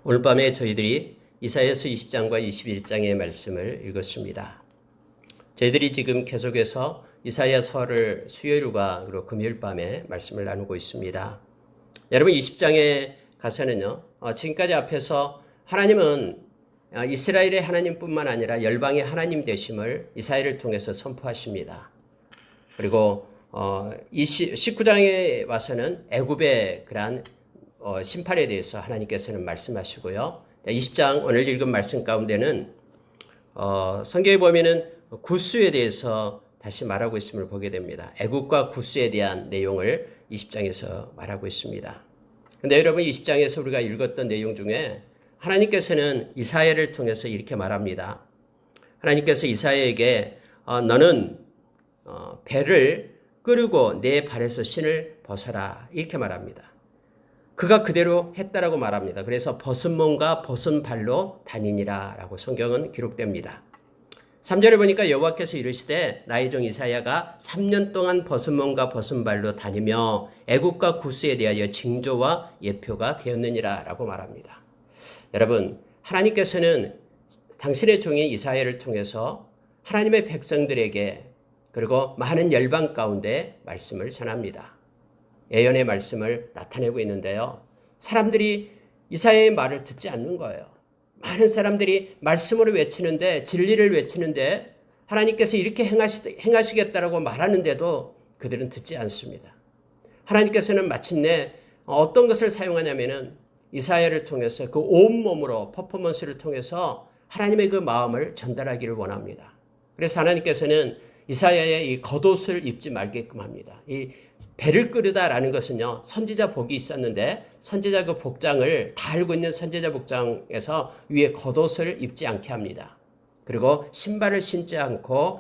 오늘 밤에 저희들이 이사야서 20장과 21장의 말씀을 읽었습니다. 저희들이 지금 계속해서 이사야서를 수요일과 그리고 금요일 밤에 말씀을 나누고 있습니다. 여러분 20장에 가서는요, 지금까지 앞에서 하나님은 이스라엘의 하나님뿐만 아니라 열방의 하나님 되심을 이사야를 통해서 선포하십니다. 그리고 19장에 와서는 애굽의 그러한 심판에 대해서 하나님께서는 말씀하시고요. 20장 오늘 읽은 말씀 가운데는 성경에 보면은 구스에 대해서 다시 말하고 있음을 보게 됩니다. 애굽과 구스에 대한 내용을 20장에서 말하고 있습니다. 근데 여러분 20장에서 우리가 읽었던 내용 중에 하나님께서는 이사야를 통해서 이렇게 말합니다. 하나님께서 이사야에게 너는 배를 끄르고 내 발에서 신을 벗어라 이렇게 말합니다. 그가 그대로 했다라고 말합니다. 그래서 벗은 몸과 벗은 발로 다니니라 라고 성경은 기록됩니다. 3절에 보니까 여호와께서 이르시되 나의 종 이사야가 3년 동안 벗은 몸과 벗은 발로 다니며 애굽과 구스에 대하여 징조와 예표가 되었느니라 라고 말합니다. 여러분 하나님께서는 당신의 종인 이사야를 통해서 하나님의 백성들에게 그리고 많은 열방 가운데 말씀을 전합니다. 예언의 말씀을 나타내고 있는데요. 사람들이 이사야의 말을 듣지 않는 거예요. 많은 사람들이 말씀으로 외치는데 진리를 외치는데 하나님께서 이렇게 행하시겠다라고 말하는데도 그들은 듣지 않습니다. 하나님께서는 마침내 어떤 것을 사용하냐면은 이사야를 통해서 그 온몸으로 퍼포먼스를 통해서 하나님의 그 마음을 전달하기를 원합니다. 그래서 하나님께서는 이사야의 이 겉옷을 입지 말게끔 합니다. 이 배를 끄르다라는 것은요, 선지자 복이 있었는데 선지자 그 복장을 다 알고 있는 선지자 복장에서 위에 겉옷을 입지 않게 합니다. 그리고 신발을 신지 않고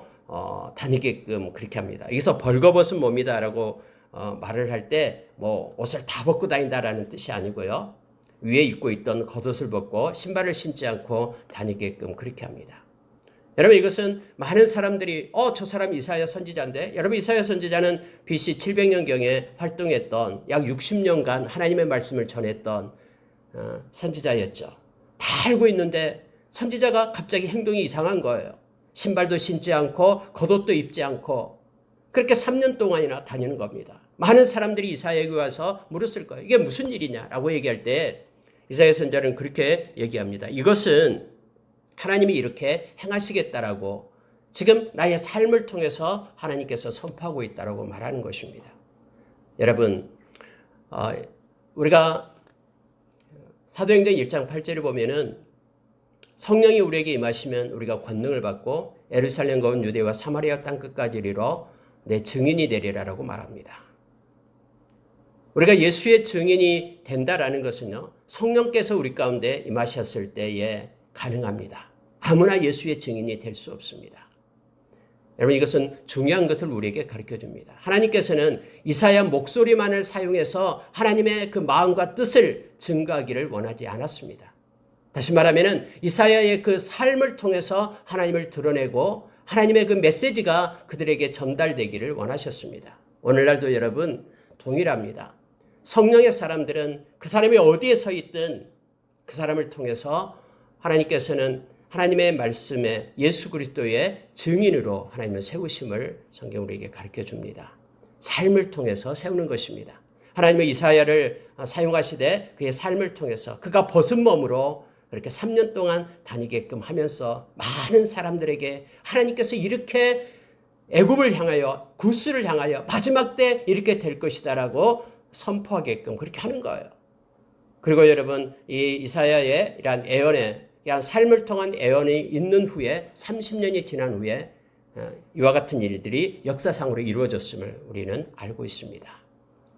다니게끔 그렇게 합니다. 여기서 벌거벗은 몸이다라고 말을 할 때 뭐 옷을 다 벗고 다닌다라는 뜻이 아니고요. 위에 입고 있던 겉옷을 벗고 신발을 신지 않고 다니게끔 그렇게 합니다. 여러분 이것은 많은 사람들이 저 사람 이사야 선지자인데 여러분 이사야 선지자는 BC 700년경에 활동했던 약 60년간 하나님의 말씀을 전했던 선지자였죠. 다 알고 있는데 선지자가 갑자기 행동이 이상한 거예요. 신발도 신지 않고 겉옷도 입지 않고 그렇게 3년 동안이나 다니는 겁니다. 많은 사람들이 이사야에게 와서 물었을 거예요. 이게 무슨 일이냐라고 얘기할 때 이사야 선지자는 그렇게 얘기합니다. 이것은 하나님이 이렇게 행하시겠다라고 지금 나의 삶을 통해서 하나님께서 선포하고 있다라고 말하는 것입니다. 여러분, 우리가 사도행전 1장 8절을 보면은 성령이 우리에게 임하시면 우리가 권능을 받고 예루살렘과 온 유대와 사마리아 땅 끝까지 이르러 내 증인이 되리라라고 말합니다. 우리가 예수의 증인이 된다라는 것은요, 성령께서 우리 가운데 임하셨을 때에 가능합니다. 아무나 예수의 증인이 될 수 없습니다. 여러분 이것은 중요한 것을 우리에게 가르쳐 줍니다. 하나님께서는 이사야 목소리만을 사용해서 하나님의 그 마음과 뜻을 증거하기를 원하지 않았습니다. 다시 말하면 이사야의 그 삶을 통해서 하나님을 드러내고 하나님의 그 메시지가 그들에게 전달되기를 원하셨습니다. 오늘날도 여러분 동일합니다. 성령의 사람들은 그 사람이 어디에 서 있든 그 사람을 통해서 하나님께서는 하나님의 말씀에 예수 그리스도의 증인으로 하나님을 세우심을 성경 우리에게 가르쳐 줍니다. 삶을 통해서 세우는 것입니다. 하나님의 이사야를 사용하시되 그의 삶을 통해서 그가 벗은 몸으로 그렇게 3년 동안 다니게끔 하면서 많은 사람들에게 하나님께서 이렇게 애굽을 향하여 구스를 향하여 마지막 때 이렇게 될 것이다라고 선포하게끔 그렇게 하는 거예요. 그리고 여러분 이 이사야의 이러한 예언의 삶을 통한 예언이 있는 후에 30년이 지난 후에 이와 같은 일들이 역사상으로 이루어졌음을 우리는 알고 있습니다.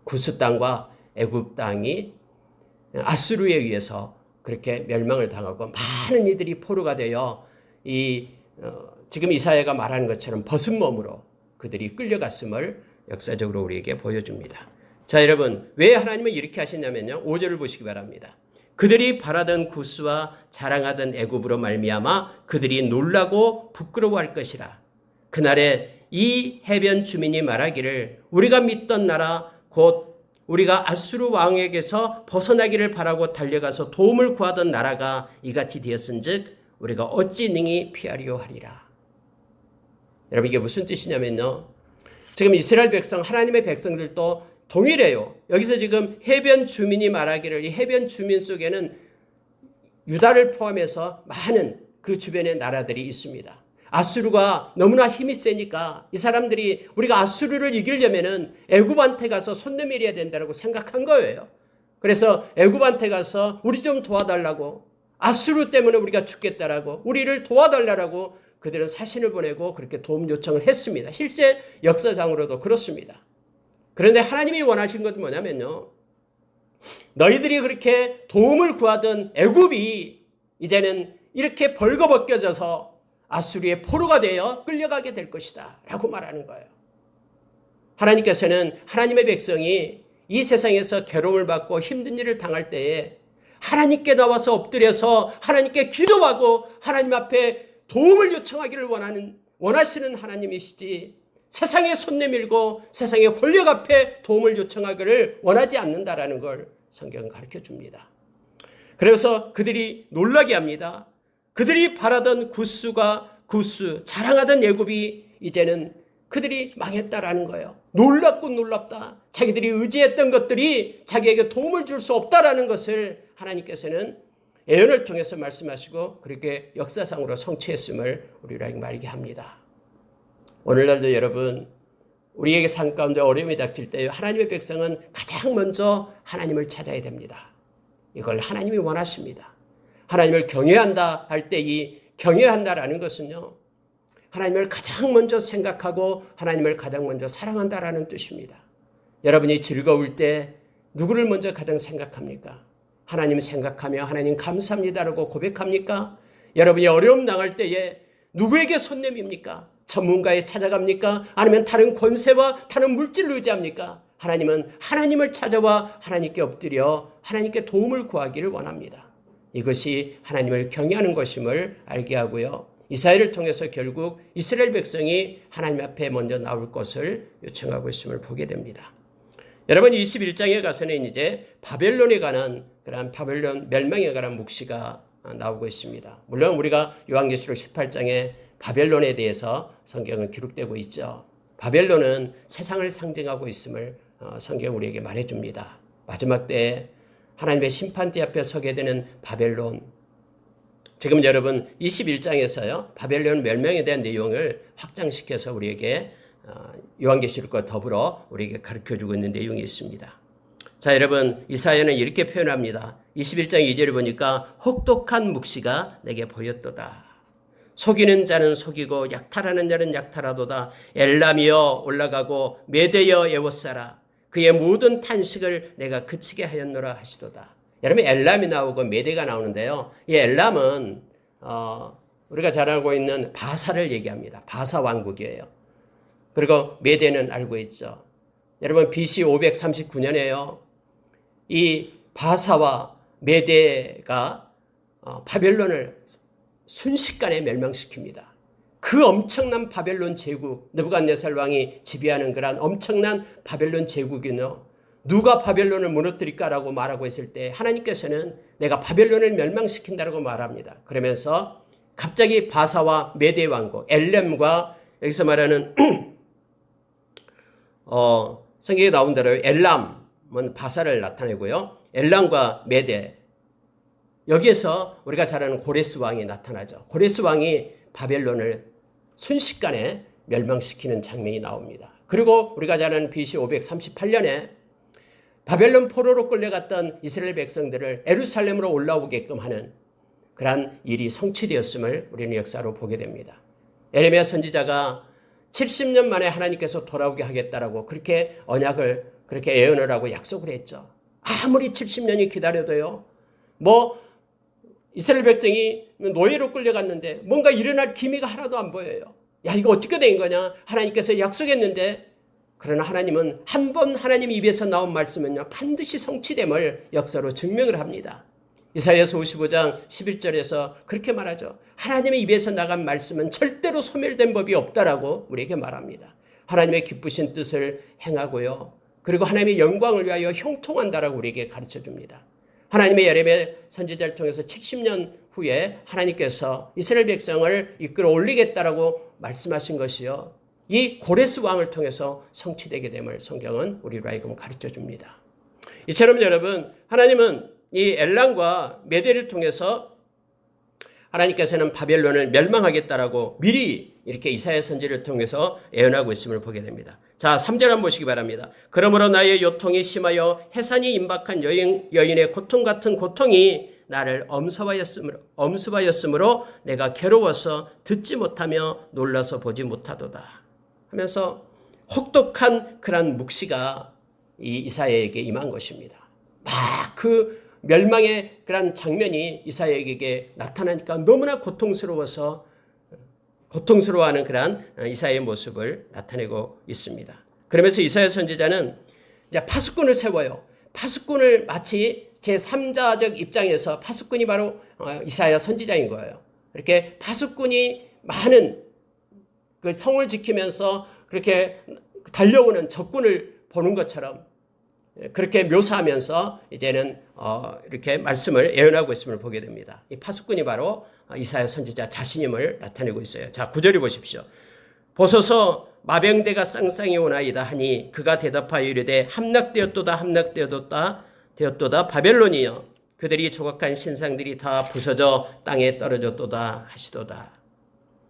구스 땅과 애굽 땅이 아수르에 의해서 그렇게 멸망을 당하고 많은 이들이 포로가 되어 지금 이사야가 말하는 것처럼 벗은 몸으로 그들이 끌려갔음을 역사적으로 우리에게 보여줍니다. 자 여러분 왜 하나님은 이렇게 하시냐면요. 5절을 보시기 바랍니다. 그들이 바라던 구스와 자랑하던 애굽으로 말미암아 그들이 놀라고 부끄러워할 것이라. 그날에 이 해변 주민이 말하기를 우리가 믿던 나라 곧 우리가 아수르 왕에게서 벗어나기를 바라고 달려가서 도움을 구하던 나라가 이같이 되었은즉 우리가 어찌 능히 피하리요 하리라. 여러분 이게 무슨 뜻이냐면요. 지금 이스라엘 백성, 하나님의 백성들도 동일해요. 여기서 지금 해변 주민이 말하기를 이 해변 주민 속에는 유다를 포함해서 많은 그 주변의 나라들이 있습니다. 아수르가 너무나 힘이 세니까 이 사람들이 우리가 아수르를 이기려면은 애굽한테 가서 손 내밀어야 된다고 생각한 거예요. 그래서 애굽한테 가서 우리 좀 도와달라고, 아수르 때문에 우리가 죽겠다라고, 우리를 도와달라고 그들은 사신을 보내고 그렇게 도움 요청을 했습니다. 실제 역사상으로도 그렇습니다. 그런데 하나님이 원하신 것은 뭐냐면요. 너희들이 그렇게 도움을 구하던 애굽이 이제는 이렇게 벌거벗겨져서 아수르의 포로가 되어 끌려가게 될 것이다 라고 말하는 거예요. 하나님께서는 하나님의 백성이 이 세상에서 괴로움을 받고 힘든 일을 당할 때에 하나님께 나와서 엎드려서 하나님께 기도하고 하나님 앞에 도움을 요청하기를 원하시는 하나님이시지, 세상에 손 내밀고 세상의 권력 앞에 도움을 요청하기를 원하지 않는다라는 걸 성경은 가르쳐 줍니다. 그래서 그들이 놀라게 합니다. 그들이 바라던 구스, 자랑하던 애굽이 이제는 그들이 망했다라는 거예요. 놀랍고 놀랍다. 자기들이 의지했던 것들이 자기에게 도움을 줄 수 없다라는 것을 하나님께서는 예언을 통해서 말씀하시고 그렇게 역사상으로 성취했음을 우리에게 말하게 합니다. 오늘날도 여러분, 우리에게 삶 가운데 어려움이 닥칠 때 하나님의 백성은 가장 먼저 하나님을 찾아야 됩니다. 이걸 하나님이 원하십니다. 하나님을 경외한다 할 때 이 경외한다라는 것은요, 하나님을 가장 먼저 생각하고 하나님을 가장 먼저 사랑한다라는 뜻입니다. 여러분이 즐거울 때 누구를 먼저 가장 생각합니까? 하나님 생각하며 하나님 감사합니다라고 고백합니까? 여러분이 어려움 당할 때에 누구에게 손 내밉니까? 전문가에 찾아갑니까? 아니면 다른 권세와 다른 물질을 의지합니까? 하나님은 하나님을 찾아와 하나님께 엎드려 하나님께 도움을 구하기를 원합니다. 이것이 하나님을 경외하는 것임을 알게 하고요. 이사야를 통해서 결국 이스라엘 백성이 하나님 앞에 먼저 나올 것을 요청하고 있음을 보게 됩니다. 여러분 21장에 가서는 이제 바벨론에 관한 그런 바벨론 멸망에 관한 묵시가 나오고 있습니다. 물론 우리가 요한계시록 18장에 바벨론에 대해서 성경은 기록되고 있죠. 바벨론은 세상을 상징하고 있음을 성경 우리에게 말해줍니다. 마지막 때에 하나님의 심판대 앞에 서게 되는 바벨론. 지금 여러분 21장에서요. 바벨론 멸망에 대한 내용을 확장시켜서 우리에게 요한계시록과 더불어 우리에게 가르쳐주고 있는 내용이 있습니다. 자, 여러분 이사야는 이렇게 표현합니다. 21장 2절을 보니까 혹독한 묵시가 내게 보였도다. 속이는 자는 속이고 약탈하는 자는 약탈하도다. 엘람이여 올라가고 메대여 에워싸라. 그의 모든 탄식을 내가 그치게 하였노라 하시도다. 여러분 엘람이 나오고 메대가 나오는데요. 이 엘람은 우리가 잘 알고 있는 바사를 얘기합니다. 바사 왕국이에요. 그리고 메대는 알고 있죠. 여러분 BC 539년에요. 이 바사와 메대가 바벨론을 순식간에 멸망시킵니다. 그 엄청난 바벨론 제국, 느부갓네살 왕이 지배하는 그런 엄청난 바벨론 제국이요. 누가 바벨론을 무너뜨릴까라고 말하고 있을 때 하나님께서는 내가 바벨론을 멸망시킨다라고 말합니다. 그러면서 갑자기 바사와 메대 왕국, 엘렘과 여기서 말하는 성경에 나온 대로 엘람은 바사를 나타내고요. 엘람과 메대, 여기에서 우리가 잘 아는 고레스 왕이 나타나죠. 고레스 왕이 바벨론을 순식간에 멸망시키는 장면이 나옵니다. 그리고 우리가 잘 아는 BC 538년에 바벨론 포로로 끌려갔던 이스라엘 백성들을 예루살렘으로 올라오게끔 하는 그러한 일이 성취되었음을 우리는 역사로 보게 됩니다. 예레미야 선지자가 70년 만에 하나님께서 돌아오게 하겠다라고 그렇게 언약을 그렇게 예언을 하고 약속을 했죠. 아무리 70년이 기다려도요. 이스라엘 백성이 노예로 끌려갔는데 뭔가 일어날 기미가 하나도 안 보여요. 야, 이거 어떻게 된 거냐? 하나님께서 약속했는데, 그러나 하나님은 한 번 하나님 입에서 나온 말씀은요 반드시 성취됨을 역사로 증명을 합니다. 이사야서 55장 11절에서 그렇게 말하죠. 하나님의 입에서 나간 말씀은 절대로 소멸된 법이 없다라고 우리에게 말합니다. 하나님의 기쁘신 뜻을 행하고요. 그리고 하나님의 영광을 위하여 형통한다라고 우리에게 가르쳐 줍니다. 하나님의 예레미야 선지자를 통해서 70년 후에 하나님께서 이스라엘 백성을 이끌어 올리겠다라고 말씀하신 것이요, 이 고레스 왕을 통해서 성취되게 됨을 성경은 우리로 하여금 가르쳐 줍니다. 이처럼 여러분, 하나님은 이 엘람과 메대를 통해서 하나님께서는 바벨론을 멸망하겠다라고 미리 이렇게 이사야 선지를 통해서 예언하고 있음을 보게 됩니다. 자, 3절 한번 보시기 바랍니다. 그러므로 나의 요통이 심하여 해산이 임박한 여인의 고통 같은 고통이 나를 엄습하였으므로 내가 괴로워서 듣지 못하며 놀라서 보지 못하도다 하면서 혹독한 그런 묵시가 이 이사야에게 임한 것입니다. 막 그 멸망의 그런 장면이 이사야에게 나타나니까 너무나 고통스러워하는 그런 이사야의 모습을 나타내고 있습니다. 그러면서 이사야 선지자는 이제 파수꾼을 세워요. 파수꾼을 마치 제3자적 입장에서 파수꾼이 바로 이사야 선지자인 거예요. 이렇게 파수꾼이 많은 그 성을 지키면서 그렇게 달려오는 적군을 보는 것처럼 그렇게 묘사하면서 이제는 이렇게 말씀을 예언하고 있음을 보게 됩니다. 이 파수꾼이 바로 이사야 선지자 자신임을 나타내고 있어요. 자, 9절을 보십시오. 보소서 마병대가 쌍쌍이 오나이다 하니 그가 대답하여 이르되 함락되었도다 바벨론이여 그들이 조각한 신상들이 다 부서져 땅에 떨어졌도다 하시도다.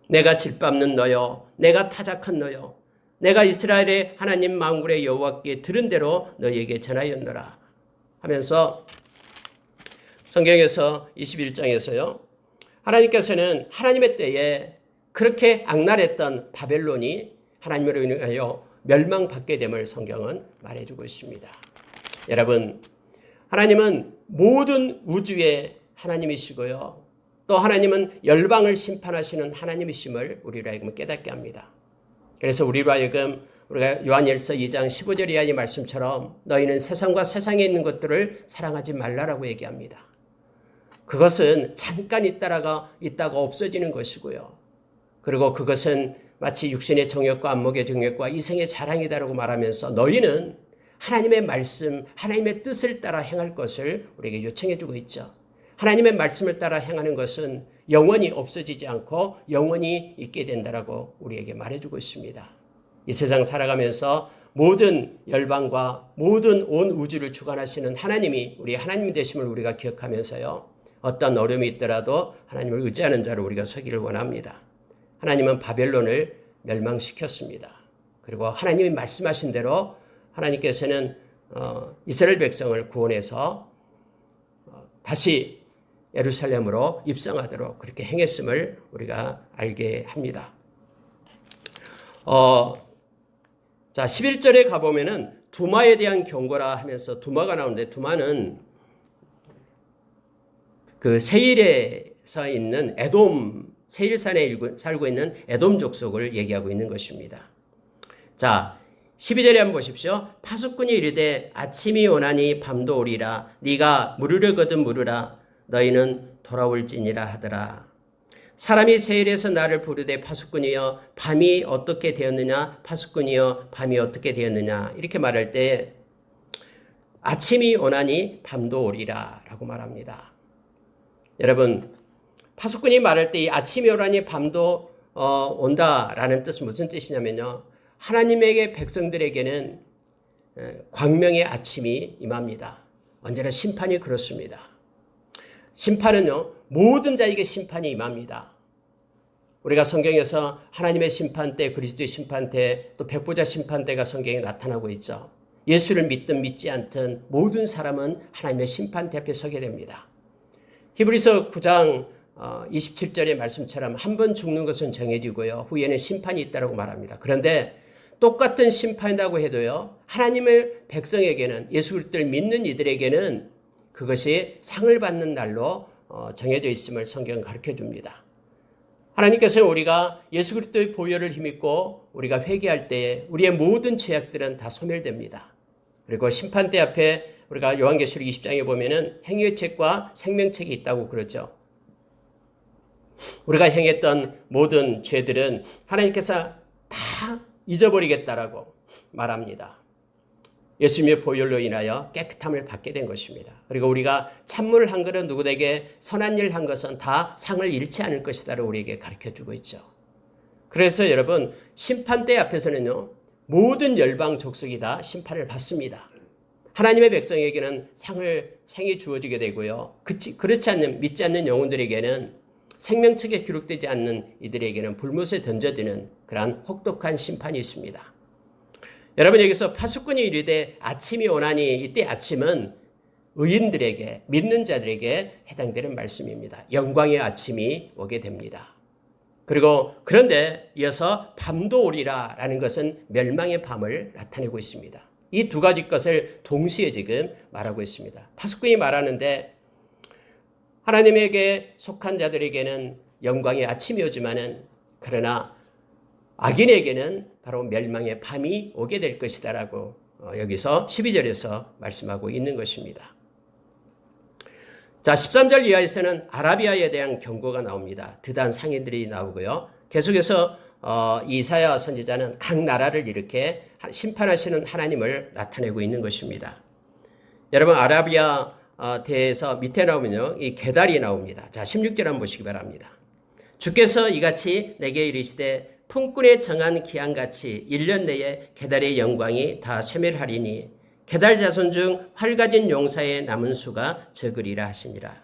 내가 질밟는 너여, 내가 타작한 너여, 내가 이스라엘의 하나님 만군의 여호와께 들은 대로 너희에게 전하였노라 하면서 성경에서 21장에서요, 하나님께서는 하나님의 때에 그렇게 악랄했던 바벨론이 하나님으로 인하여 멸망받게 됨을 성경은 말해주고 있습니다. 여러분, 하나님은 모든 우주의 하나님이시고요, 또 하나님은 열방을 심판하시는 하나님이심을 우리로 하여금 깨닫게 합니다. 그래서 우리로 하여금 우리가 요한일서 2장 15절 이하의 말씀처럼 너희는 세상과 세상에 있는 것들을 사랑하지 말라라고 얘기합니다. 그것은 잠깐 있다가 없어지는 것이고요. 그리고 그것은 마치 육신의 정욕과 안목의 정욕과 이생의 자랑이다라고 말하면서 너희는 하나님의 말씀, 하나님의 뜻을 따라 행할 것을 우리에게 요청해 주고 있죠. 하나님의 말씀을 따라 행하는 것은 영원히 없어지지 않고 영원히 있게 된다라고 우리에게 말해주고 있습니다. 이 세상 살아가면서 모든 열방과 모든 온 우주를 주관하시는 하나님이 우리 하나님 되심을 우리가 기억하면서요, 어떤 어려움이 있더라도 하나님을 의지하는 자로 우리가 서기를 원합니다. 하나님은 바벨론을 멸망시켰습니다. 그리고 하나님이 말씀하신 대로 하나님께서는 이스라엘 백성을 구원해서 다시 예루살렘으로 입성하도록 그렇게 행했음을 우리가 알게 합니다. 자, 11절에 가보면은 두마에 대한 경고라 하면서 두마가 나오는데, 두마는 그 세일에서 있는 세일산에 살고 있는 에돔 족속을 얘기하고 있는 것입니다. 자, 12절에 한번 보십시오. 파수꾼이 이르되 아침이 오나니 밤도 오리라. 네가 물으려거든 물으라. 너희는 돌아올지니라 하더라. 사람이 세일에서 나를 부르되 파수꾼이여 밤이 어떻게 되었느냐, 파수꾼이여 밤이 어떻게 되었느냐, 이렇게 말할 때 아침이 오나니 밤도 오리라 라고 말합니다. 여러분, 파수꾼이 말할 때 이 아침이 오라니 밤도 온다라는 뜻은 무슨 뜻이냐면요, 하나님에게 백성들에게는 광명의 아침이 임합니다. 언제나 심판이 그렇습니다. 심판은요, 모든 자에게 심판이 임합니다. 우리가 성경에서 하나님의 심판대, 그리스도의 심판대, 또 백보자 심판대가 성경에 나타나고 있죠. 예수를 믿든 믿지 않든 모든 사람은 하나님의 심판대 앞에 서게 됩니다. 히브리서 9장 27절의 말씀처럼 한 번 죽는 것은 정해지고요, 후에는 심판이 있다고 말합니다. 그런데 똑같은 심판이라고 해도요, 하나님의 백성에게는, 예수 그리스도를 믿는 이들에게는 그것이 상을 받는 날로 정해져 있음을 성경은 가르쳐 줍니다. 하나님께서는 우리가 예수 그리스도의 보혈을 힘입고 우리가 회개할 때에 우리의 모든 죄악들은 다 소멸됩니다. 그리고 심판대 앞에 우리가 요한계시록 20장에 보면은 행위의 책과 생명책이 있다고 그러죠. 우리가 행했던 모든 죄들은 하나님께서 다 잊어버리겠다라고 말합니다. 예수님의 보혈로 인하여 깨끗함을 받게 된 것입니다. 그리고 우리가 찬물 한 그릇 누구에게 선한 일 한 것은 다 상을 잃지 않을 것이다라고 우리에게 가르쳐주고 있죠. 그래서 여러분 심판대 앞에서는요 모든 열방 족속이 다 심판을 받습니다. 하나님의 백성에게는 생이 주어지게 되고요. 그렇지 않는 믿지 않는 영혼들에게는 생명책에 기록되지 않는 이들에게는 불못에 던져지는 그러한 혹독한 심판이 있습니다. 여러분 여기서 파수꾼이 이르되 아침이 오나니 이때 아침은 의인들에게 믿는 자들에게 해당되는 말씀입니다. 영광의 아침이 오게 됩니다. 그리고 그런데 이어서 밤도 오리라 라는 것은 멸망의 밤을 나타내고 있습니다. 이 두 가지 것을 동시에 지금 말하고 있습니다. 파수꾼이 말하는데 하나님에게 속한 자들에게는 영광의 아침이 오지만은 그러나 악인에게는 바로 멸망의 밤이 오게 될 것이다라고 여기서 12절에서 말씀하고 있는 것입니다. 자, 13절 이하에서는 아라비아에 대한 경고가 나옵니다. 드단 상인들이 나오고요. 계속해서 이사야 선지자는 각 나라를 이렇게 심판하시는 하나님을 나타내고 있는 것입니다. 여러분 아라비아 대에서 밑에 나오면요. 이 게달이 나옵니다. 자, 16절 한번 보시기 바랍니다. 주께서 이같이 내게 이르시되 품꾼에 정한 기한같이 1년 내에 게달의 영광이 다 쇠멸하리니 게달 자손 중 활가진 용사의 남은 수가 적으리라 하시니라.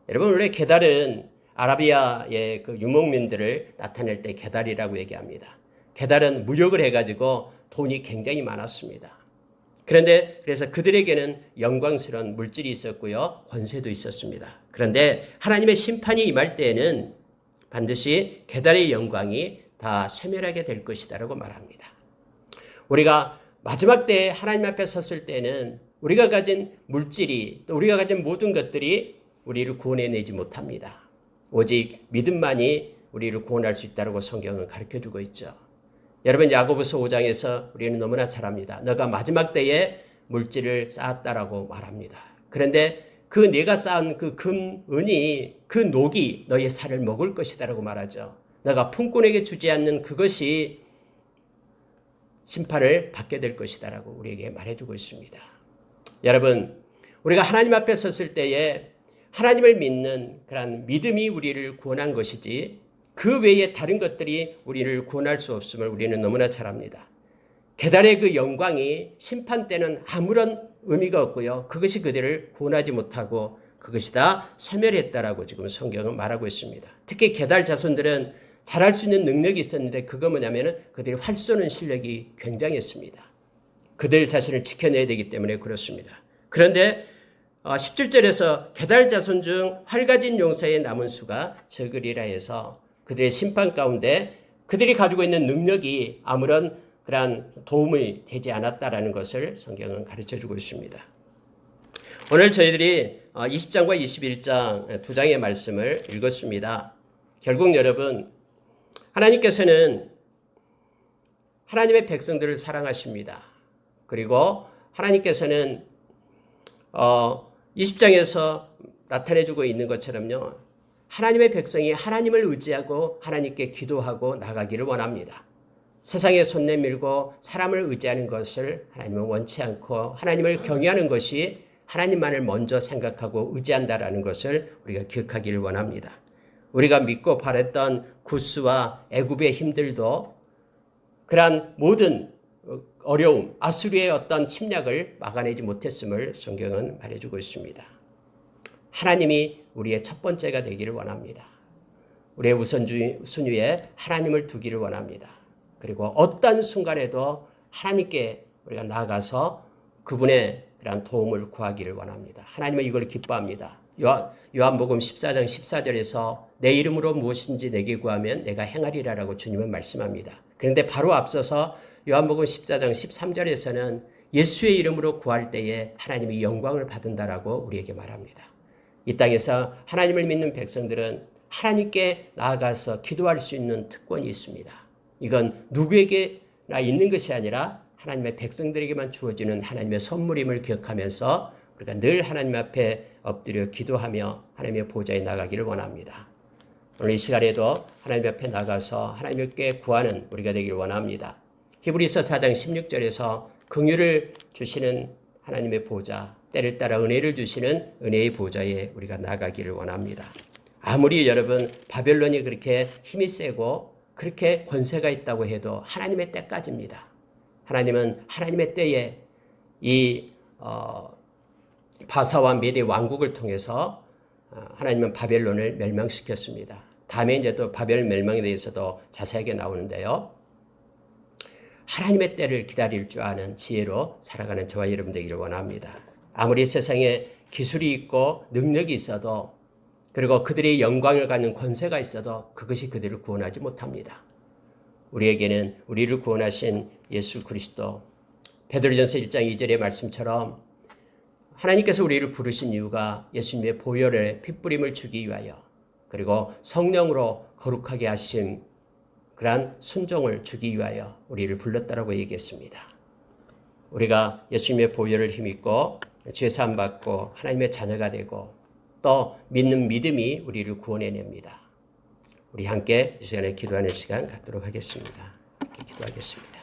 여러분 원래 게달은 아라비아의 그 유목민들을 나타낼 때 게달이라고 얘기합니다. 게달은 무역을 해가지고 돈이 굉장히 많았습니다. 그런데 그래서 그들에게는 영광스러운 물질이 있었고요. 권세도 있었습니다. 그런데 하나님의 심판이 임할 때에는 반드시 게달의 영광이 다 쇠멸하게 될 것이다라고 말합니다. 우리가 마지막 때에 하나님 앞에 섰을 때는 우리가 가진 물질이 또 우리가 가진 모든 것들이 우리를 구원해내지 못합니다. 오직 믿음만이 우리를 구원할 수 있다고 성경은 가르쳐주고 있죠. 여러분 야고보서 5장에서 우리는 너무나 잘 압니다. 너가 마지막 때에 물질을 쌓았다라고 말합니다. 그런데 그 내가 쌓은 그 금, 은이 그 녹이 너의 살을 먹을 것이다라고 말하죠. 너가 품꾼에게 주지 않는 그것이 심판을 받게 될 것이다라고 우리에게 말해주고 있습니다. 여러분 우리가 하나님 앞에 섰을 때에 하나님을 믿는 그런 믿음이 우리를 구원한 것이지 그 외에 다른 것들이 우리를 구원할 수 없음을 우리는 너무나 잘 압니다. 게달의 그 영광이 심판 때는 아무런 의미가 없고요. 그것이 그들을 구원하지 못하고 그것이 다 소멸했다라고 지금 성경은 말하고 있습니다. 특히 게달 자손들은 잘할 수 있는 능력이 있었는데 그거 뭐냐면은 그들이 활 쏘는 실력이 굉장했습니다. 그들 자신을 지켜내야 되기 때문에 그렇습니다. 그런데 17절에서 게달 자손 중 활가진 용사의 남은 수가 적으리라 해서 그들의 심판 가운데 그들이 가지고 있는 능력이 아무런 그러한 도움이 되지 않았다라는 것을 성경은 가르쳐주고 있습니다. 오늘 저희들이 20장과 21장 두 장의 말씀을 읽었습니다. 결국 여러분 하나님께서는 하나님의 백성들을 사랑하십니다. 그리고 하나님께서는 20장에서 나타내주고 있는 것처럼요. 하나님의 백성이 하나님을 의지하고 하나님께 기도하고 나가기를 원합니다. 세상에 손 내밀고 사람을 의지하는 것을 하나님은 원치 않고 하나님을 경외하는 것이 하나님만을 먼저 생각하고 의지한다라는 것을 우리가 기억하기를 원합니다. 우리가 믿고 바랬던 구스와 애굽의 힘들도 그러한 모든 어려움, 아수리의 어떤 침략을 막아내지 못했음을 성경은 말해주고 있습니다. 하나님이 우리의 첫 번째가 되기를 원합니다. 우리의 우선순위에 하나님을 두기를 원합니다. 그리고 어떤 순간에도 하나님께 우리가 나아가서 그분의 그런 도움을 구하기를 원합니다. 하나님은 이걸 기뻐합니다. 요한복음 14장 14절에서 내 이름으로 무엇인지 내게 구하면 내가 행하리라라고 주님은 말씀합니다. 그런데 바로 앞서서 요한복음 14장 13절에서는 예수의 이름으로 구할 때에 하나님이 영광을 받는다라고 우리에게 말합니다. 이 땅에서 하나님을 믿는 백성들은 하나님께 나아가서 기도할 수 있는 특권이 있습니다. 이건 누구에게나 있는 것이 아니라 하나님의 백성들에게만 주어지는 하나님의 선물임을 기억하면서 우리가 늘 하나님 앞에 엎드려 기도하며 하나님의 보좌에 나가기를 원합니다. 오늘 이 시간에도 하나님 앞에 나가서 하나님께 구하는 우리가 되기를 원합니다. 히브리서 4장 16절에서 긍휼을 주시는 하나님의 보좌, 때를 따라 은혜를 주시는 은혜의 보좌에 우리가 나가기를 원합니다. 아무리 여러분 바벨론이 그렇게 힘이 세고 그렇게 권세가 있다고 해도 하나님의 때까지입니다. 하나님은 하나님의 때에 이 바사와 메대 왕국을 통해서 하나님은 바벨론을 멸망시켰습니다. 다음에 이제 또 바벨 멸망에 대해서도 자세하게 나오는데요. 하나님의 때를 기다릴 줄 아는 지혜로 살아가는 저와 여러분 되기를 원합니다. 아무리 세상에 기술이 있고 능력이 있어도 그리고 그들의 영광을 갖는 권세가 있어도 그것이 그들을 구원하지 못합니다. 우리에게는 우리를 구원하신 예수 그리스도, 베드로전서 1장 2절의 말씀처럼 하나님께서 우리를 부르신 이유가 예수님의 보혈의 핏부림을 주기 위하여 그리고 성령으로 거룩하게 하신 그러한 순종을 주기 위하여 우리를 불렀다라고 얘기했습니다. 우리가 예수님의 보혈을 힘입고 죄사함 받고 하나님의 자녀가 되고 또 믿는 믿음이 우리를 구원해냅니다. 우리 함께 이 시간에 기도하는 시간 갖도록 하겠습니다. 기도하겠습니다.